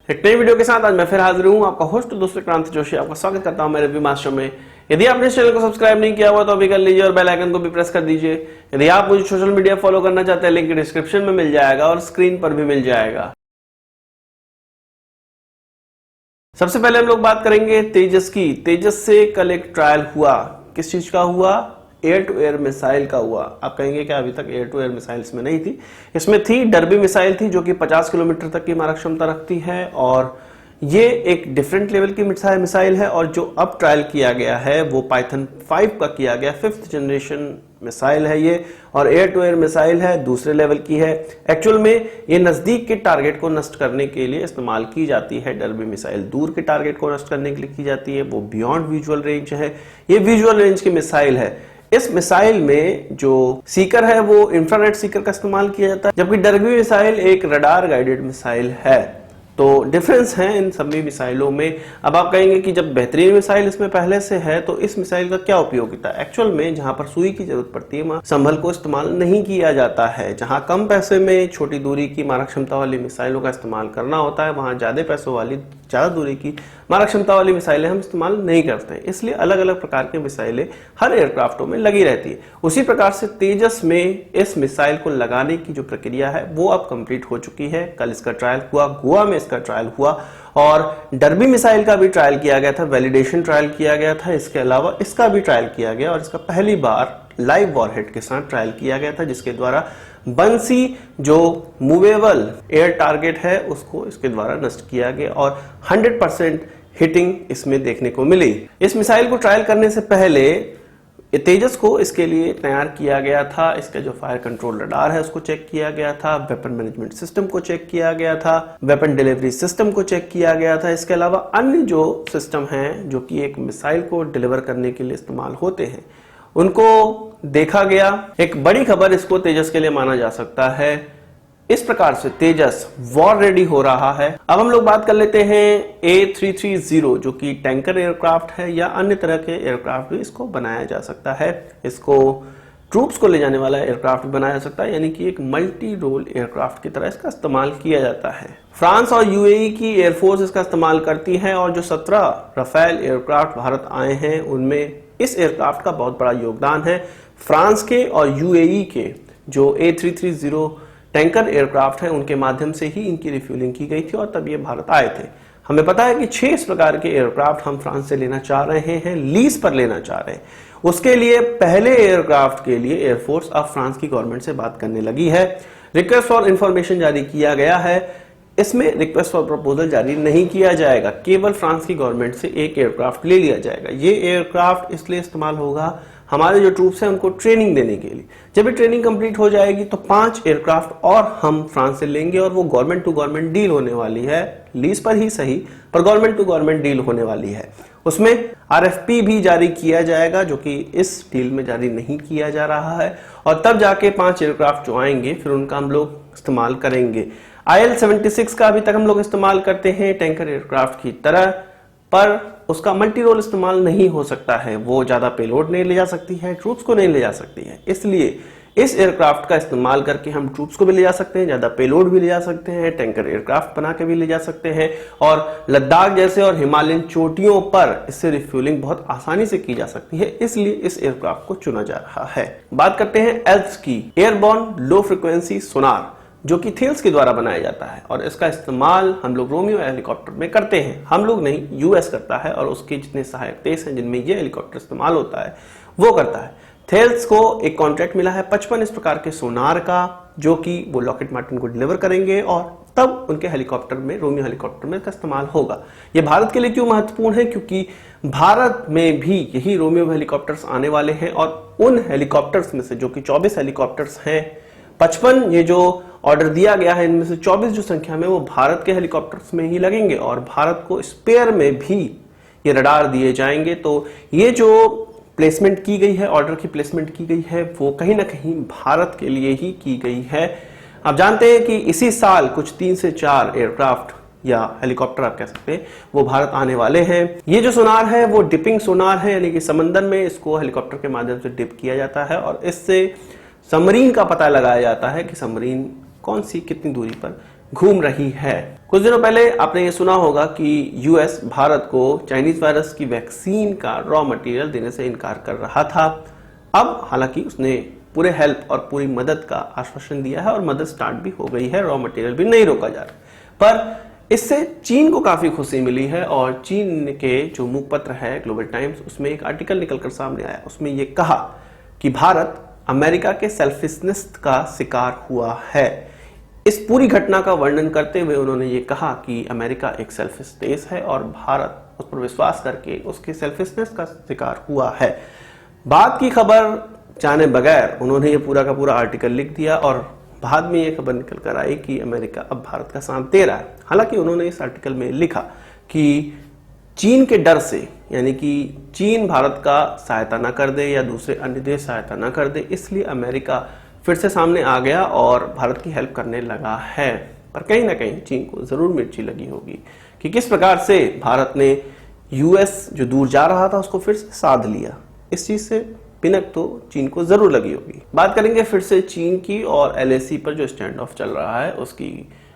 एक नई वीडियो के साथ आज मैं फिर हाजिर हूं। आपका होस्ट दोस्त क्रांति जोशी आपका स्वागत करता हूं मेरे रिव्यू मास्टर में। यदि आपने इस चैनल को सब्सक्राइब नहीं किया हुआ तो अभी कर लीजिए और बेल आइकन को भी प्रेस कर दीजिए। यदि आप मुझे सोशल मीडिया फॉलो करना चाहते हैं, लिंक डिस्क्रिप्शन में मिल जाएगा और स्क्रीन पर भी मिल जाएगा। सबसे पहले हम लोग बात करेंगे तेजस की। तेजस से कल एक ट्रायल हुआ। किस चीज का हुआ? एयर टू एयर मिसाइल का हुआ। आप कहेंगे कि अभी तक एयर टू एयर मिसाइल इसमें नहीं थी। इसमें थी डर्बी मिसाइल थी जो कि 50 किलोमीटर तक की मारक क्षमता रखती है और ये एक डिफरेंट लेवल की मिसाइल है। और जो अब ट्रायल किया गया है वो पाइथन 5 का किया गया, 5th जनरेशन मिसाइल है ये और एयर टू एयर मिसाइल है, दूसरे लेवल की है। एक्चुअल में ये नजदीक के टारगेट को नष्ट करने के लिए इस्तेमाल की जाती है। डर्बी मिसाइल दूर के टारगेट को नष्ट करने के लिए की जाती है, वो बियॉन्ड विजुअल रेंज है। ये विजुअल रेंज की मिसाइल है। इस मिसाइल में जो सीकर है वो इंफ्रारेड सीकर का इस्तेमाल किया जाता है, जबकि डर्बी मिसाइल एक रडार गाइडेड मिसाइल है। तो डिफरेंस है इन सभी मिसाइलों में। अब आप कहेंगे कि जब बेहतरीन मिसाइल इसमें पहले से है तो इस मिसाइल का क्या उपयोगिता है? एक्चुअल में जहां पर सुई की जरूरत पड़ती है वहां संभल को इस्तेमाल नहीं किया जाता है। जहां कम पैसे में छोटी दूरी की मारक क्षमता वाली मिसाइलों का इस्तेमाल करना होता है, वहां ज्यादा पैसों वाली ज्यादा दूरी की मारक क्षमता वाली मिसाइलें हम इस्तेमाल नहीं करते हैं। इसलिए अलग अलग प्रकार की मिसाइलें हर एयरक्राफ्टों में लगी रहती है। उसी प्रकार से तेजस में इस मिसाइल को लगाने की जो प्रक्रिया है वो अब कंप्लीट हो चुकी है। कल इसका ट्रायल हुआ, गोवा में इसका ट्रायल हुआ और डर्बी मिसाइल का भी ट्रायल किया गया था, वैलिडेशन ट्रायल किया गया था। इसके अलावा इसका भी ट्रायल किया गया और इसका पहली बार लाइव वॉरहेड के साथ ट्रायल किया गया था, जिसके द्वारा बंसी जो मूवेबल एयर टारगेट है उसको इसके द्वारा नष्ट किया गया और 100% हिटिंग इसमें देखने को मिली। इस मिसाइल को ट्रायल करने से पहले तेजस को इसके लिए तैयार किया गया था। इसका जो फायर कंट्रोल रडार है उसको चेक किया गया था, वेपन मैनेजमेंट सिस्टम को चेक किया गया था, वेपन डिलीवरी सिस्टम को चेक किया गया था। इसके अलावा अन्य जो सिस्टम हैं जो कि एक मिसाइल को डिलीवर करने के लिए इस्तेमाल होते हैं उनको देखा गया। एक बड़ी खबर इसको तेजस के लिए माना जा सकता है। इस प्रकार से तेजस वॉर रेडी हो रहा है। अब हम लोग बात कर लेते हैं A330 जो कि टैंकर एयरक्राफ्ट है या अन्य तरह के एयरक्राफ्ट भी इसको बनाया जा सकता है। इसको ट्रूप्स को ले जाने वाला एयरक्राफ्ट बनाया जा सकता है, यानी कि एक मल्टी रोल एयरक्राफ्ट की तरह इसका इस्तेमाल किया जाता है। फ्रांस और यूएई की एयरफोर्स इसका इस्तेमाल करती है और जो 17 राफेल एयरक्राफ्ट भारत आए हैं उनमें इस एयरक्राफ्ट का बहुत बड़ा योगदान है। फ्रांस के और यूएई के जो A330 टैंकर एयरक्राफ्ट है उनके माध्यम से ही इनकी रिफ्यूलिंग की गई थी और तब ये भारत आए थे। हमें पता है कि 6 इस प्रकार के एयरक्राफ्ट हम फ्रांस से लेना चाह रहे हैं, लीज पर लेना चाह रहे हैं। उसके लिए पहले एयरक्राफ्ट के लिए एयरफोर्स अब फ्रांस की गवर्नमेंट से बात करने लगी है। रिक्वेस्ट फॉर इंफॉर्मेशन जारी किया गया है। इसमें रिक्वेस्ट फॉर प्रपोजल जारी नहीं किया जाएगा, केवल फ्रांस की गवर्नमेंट से एक एयरक्राफ्ट ले लिया जाएगा। ये एयरक्राफ्ट इसलिए इस्तेमाल होगा हमारे जो ट्रूप्स हैं उनको ट्रेनिंग देने के लिए। जब ये ट्रेनिंग कंप्लीट हो जाएगी तो 5 एयरक्राफ्ट और हम फ्रांस से लेंगे और वो गवर्नमेंट टू गवर्नमेंट डील होने वाली है, लीज पर ही सही पर गवर्नमेंट टू गवर्नमेंट डील होने वाली है। उसमें RFP भी जारी किया जाएगा जो कि इस डील में जारी नहीं किया जा रहा है और तब जाके 5 एयरक्राफ्ट जो आएंगे फिर उनका हम लोग इस्तेमाल करेंगे। IL-76 का अभी तक हम लोग इस्तेमाल करते हैं टैंकर एयरक्राफ्ट की तरह, पर उसका मल्टी रोल इस्तेमाल नहीं हो सकता है। वो ज्यादा पेलोड नहीं ले जा सकती है, ट्रूप्स को नहीं ले जा सकती है। इसलिए इस एयरक्राफ्ट का इस्तेमाल करके हम ट्रूप्स को भी ले जा सकते हैं, ज्यादा पेलोड भी ले जा सकते हैं, टैंकर एयरक्राफ्ट बना के भी ले जा सकते हैं और लद्दाख जैसे और हिमालयन चोटियों पर इससे रिफ्यूलिंग बहुत आसानी से की जा सकती है। इसलिए इस एयरक्राफ्ट को चुना जा रहा है। बात करते हैं एल्प्स की। एयरबॉर्न लो फ्रिक्वेंसी सोनार जो कि थेल्स के द्वारा बनाया जाता है और इसका इस्तेमाल हम लोग रोमियो हेलीकॉप्टर में करते हैं। हम लोग नहीं, यूएस करता है और उसके जितने सहायक देश हैं जिनमें ये हेलीकॉप्टर इस्तेमाल होता है वो करता है। थेल्स को एक कॉन्ट्रैक्ट मिला है 55 इस प्रकार के सोनार का जो कि वो लॉकहीड मार्टिन को डिलीवर करेंगे और तब उनके हेलीकॉप्टर में, रोमियो हेलीकॉप्टर में इसका इस्तेमाल होगा। ये भारत के लिए क्यों महत्वपूर्ण है? क्योंकि भारत में भी यही रोमियो हेलीकॉप्टर्स आने वाले हैं और उन हेलीकॉप्टर्स में से जो कि 24 हेलीकॉप्टर्स हैं, 55 ये जो ऑर्डर दिया गया है इनमें से 24 जो संख्या में वो भारत के हेलीकॉप्टर्स में ही लगेंगे और भारत को स्पेयर में भी ये रडार दिए जाएंगे। तो ये जो प्लेसमेंट की गई है, ऑर्डर की प्लेसमेंट की गई है, वो कहीं ना कहीं भारत के लिए ही की गई है। आप जानते हैं कि इसी साल कुछ 3 से 4 एयरक्राफ्ट या हेलीकॉप्टर आप कह सकते हैं वो भारत आने वाले हैं। ये जो सोनार है वो डिपिंग सोनार है, यानी कि समंदर में इसको हेलीकॉप्टर के माध्यम से डिप किया जाता है और इससे सबमरीन का पता लगाया जाता है कि सबमरीन कौन सी कितनी दूरी पर घूम रही है। कुछ दिनों पहले आपने ये सुना होगा कि यूएस भारत को चाइनीज वायरस की वैक्सीन का रॉ मटेरियल देने से इनकार कर रहा था। अब हालांकि उसने पूरे हेल्प और पूरी मदद का आश्वासन दिया है और मदद स्टार्ट भी हो गई है, रॉ मटेरियल भी नहीं रोका जा रहा। पर इससे चीन को काफी खुशी मिली है और चीन के जो मुखपत्र है ग्लोबल टाइम्स, उसमें एक आर्टिकल निकलकर सामने आया। उसमें यह कहा कि भारत अमेरिका के सेल्फिशनेस का शिकार हुआ है। इस पूरी घटना का वर्णन करते हुए उन्होंने ये कहा कि अमेरिका एक सेल्फिश देश है और भारत उस पर विश्वास करके उसके सेल्फिशनेस का शिकार हुआ है। बात की खबर जाने बगैर उन्होंने ये पूरा का पूरा आर्टिकल लिख दिया और बाद में ये खबर निकल कर आई कि अमेरिका अब भारत का साथ दे रहा है। हालांकि उन्होंने इस आर्टिकल में लिखा कि चीन के डर से, यानी कि चीन भारत का सहायता न कर दे या दूसरे अन्य देश सहायता न कर दे, इसलिए अमेरिका फिर से सामने आ गया और भारत की हेल्प करने लगा है। पर कहीं ना कहीं चीन को जरूर मिर्ची लगी होगी कि किस प्रकार से भारत ने यूएस जो दूर जा रहा था उसको फिर से साध लिया। इस चीज से पिनक तो चीन को जरूर लगी होगी। बात करेंगे फिर से चीन की और एलएसी पर जो स्टैंड ऑफ चल रहा है उसकी।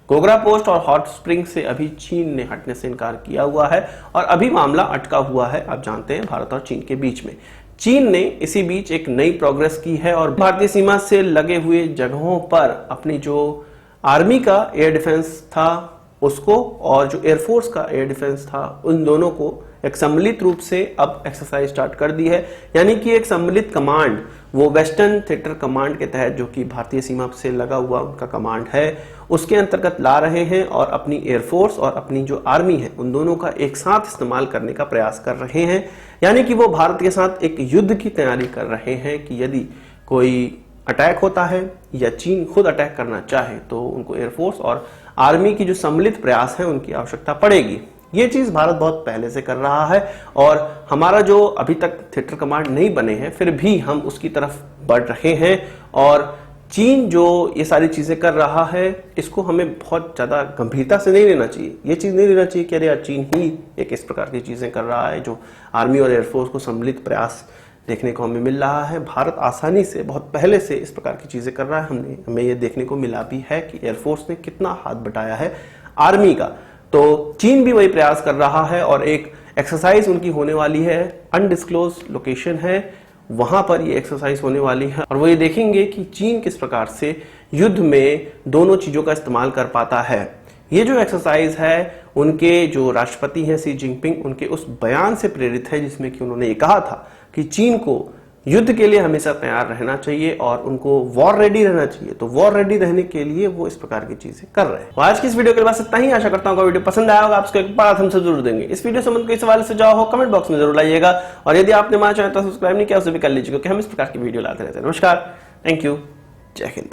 गोगरा पोस्ट और हॉट स्प्रिंग से अभी चीन ने हटने से इनकार किया हुआ है और अभी मामला अटका हुआ है, आप जानते हैं, भारत और चीन के बीच में। चीन ने इसी बीच एक नई प्रोग्रेस की है और भारतीय सीमा से लगे हुए जगहों पर अपनी जो आर्मी का एयर डिफेंस था उसको और जो एयरफोर्स का एयर डिफेंस था उन दोनों को एक सम्मिलित रूप से अब एक्सरसाइज स्टार्ट कर दी है। यानी कि एक सम्मिलित कमांड, वो वेस्टर्न थिएटर कमांड के तहत जो कि भारतीय सीमा से लगा हुआ उनका कमांड है, उसके अंतर्गत ला रहे हैं और अपनी एयरफोर्स और अपनी जो आर्मी है उन दोनों का एक साथ इस्तेमाल करने का प्रयास कर रहे हैं। यानी कि वो भारत के साथ एक युद्ध की तैयारी कर रहे हैं कि यदि कोई अटैक होता है या चीन खुद अटैक करना चाहे तो उनको एयरफोर्स और आर्मी की जो सम्मिलित प्रयास है उनकी आवश्यकता पड़ेगी। ये चीज भारत बहुत पहले से कर रहा है और हमारा जो अभी तक थिएटर कमांड नहीं बने हैं फिर भी हम उसकी तरफ बढ़ रहे हैं। और चीन जो ये सारी चीजें कर रहा है इसको हमें बहुत ज्यादा गंभीरता से नहीं लेना चाहिए। ये चीज नहीं लेना चाहिए कि अरे यार चीन ही एक इस प्रकार की चीजें कर रहा है। जो आर्मी और एयरफोर्स को सम्मिलित प्रयास देखने को हमें मिल रहा है, भारत आसानी से बहुत पहले से इस प्रकार की चीजें कर रहा है। हमें ये देखने को मिला भी है कि एयरफोर्स ने कितना हाथ बटाया है आर्मी का। तो चीन भी वही प्रयास कर रहा है और एक एक्सरसाइज उनकी होने वाली है, अनडिस्क्लोज लोकेशन है, वहां पर ये एक्सरसाइज होने वाली है और वो ये देखेंगे कि चीन किस प्रकार से युद्ध में दोनों चीजों का इस्तेमाल कर पाता है। ये जो एक्सरसाइज है उनके जो राष्ट्रपति हैं शी जिनपिंग, उनके उस बयान से प्रेरित है जिसमें कि उन्होंने ये कहा था कि चीन को युद्ध के लिए हमेशा तैयार रहना चाहिए और उनको वॉर रेडी रहना चाहिए। तो वॉर रेडी रहने के लिए वो इस प्रकार की चीजें कर रहे हैं। तो आज की इस वीडियो के बाद इतना ही। आशा करता हूँ वीडियो पसंद आया होगा। आपको एक बात हमसे जरूर देंगे। इस वीडियो संबंध कोई सवाल से जाओ हो कमेंट बॉक्स में जरूर लाइएगा और यदि आपने हमारा चैनल सब्सक्राइब नहीं किया उसे भी कर लीजिए क्योंकि हम इस प्रकार की वीडियो लाते रहते हैं। नमस्कार, थैंक यू, जय हिंद।